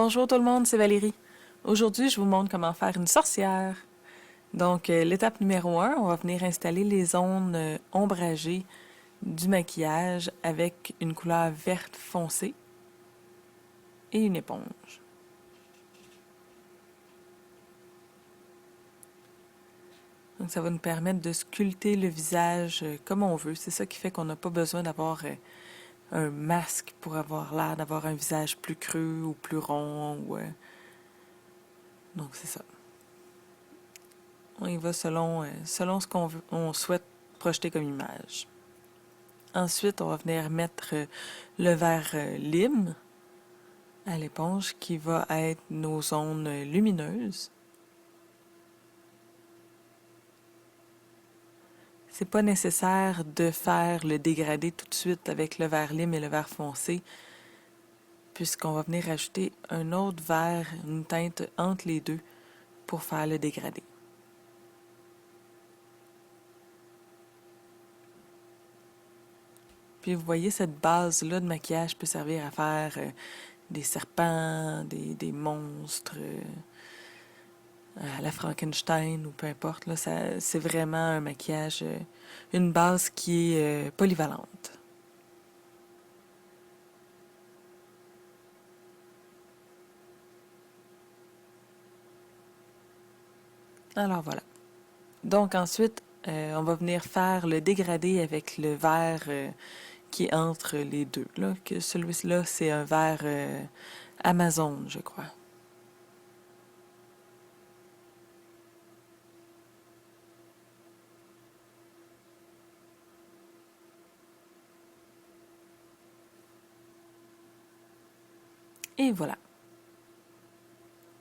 Bonjour tout le monde, c'est Valérie. Aujourd'hui, je vous montre comment faire une sorcière. Donc, l'étape numéro 1, on va venir installer les zones ombragées du maquillage avec une couleur verte foncée et une éponge. Donc, ça va nous permettre de sculpter le visage comme on veut. C'est ça qui fait qu'on n'a pas besoin d'avoir un masque pour avoir l'air d'avoir un visage plus creux ou plus rond. Donc, c'est ça. On y va selon ce on souhaite projeter comme image. Ensuite, on va venir mettre le vert lime à l'éponge qui va être nos zones lumineuses. C'est pas nécessaire de faire le dégradé tout de suite avec le vert lime et le vert foncé, puisqu'on va venir ajouter un autre vert, une teinte entre les deux pour faire le dégradé. Puis vous voyez, cette base-là de maquillage peut servir à faire des serpents, des monstres, à la Frankenstein ou peu importe. Là, c'est vraiment un maquillage, une base qui est polyvalente. Alors voilà. Donc ensuite, on va venir faire le dégradé avec le vert qui est entre les deux. Là, que celui-là, c'est un vert Amazon, je crois. Et voilà.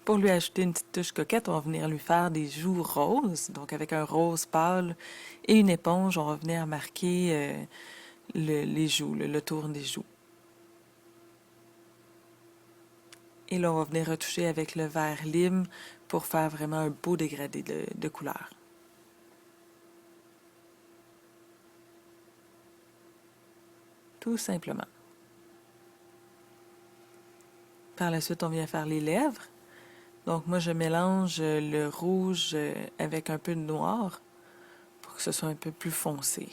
Pour lui ajouter une petite touche coquette, on va venir lui faire des joues roses. Donc avec un rose pâle et une éponge, on va venir marquer les joues, le tour des joues. Et là, on va venir retoucher avec le vert lime pour faire vraiment un beau dégradé de couleur. Tout simplement. Par la suite, on vient faire les lèvres. Donc moi, je mélange le rouge avec un peu de noir pour que ce soit un peu plus foncé.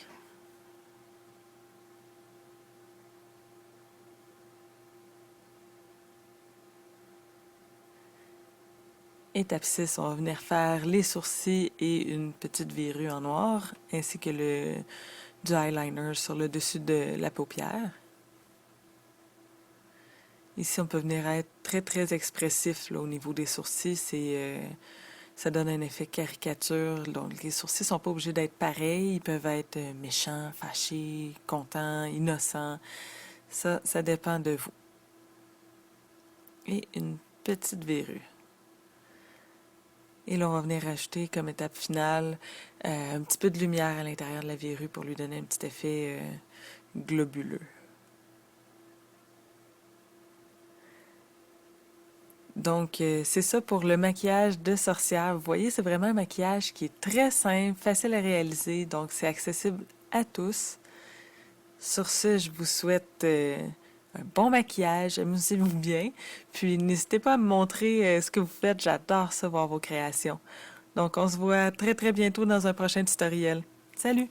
Étape 6, on va venir faire les sourcils et une petite verrue en noir, ainsi que du eyeliner sur le dessus de la paupière. Ici, on peut venir être très, très expressif là, au niveau des sourcils. Ça donne un effet caricature. Donc, les sourcils sont pas obligés d'être pareils. Ils peuvent être méchants, fâchés, contents, innocents. Ça dépend de vous. Et une petite verrue. Et là, on va venir rajouter comme étape finale un petit peu de lumière à l'intérieur de la verrue pour lui donner un petit effet globuleux. Donc, c'est ça pour le maquillage de sorcière. Vous voyez, c'est vraiment un maquillage qui est très simple, facile à réaliser, donc c'est accessible à tous. Sur ce, je vous souhaite un bon maquillage, amusez-vous bien, puis n'hésitez pas à me montrer ce que vous faites, j'adore ça, voir vos créations. Donc, on se voit très très bientôt dans un prochain tutoriel. Salut!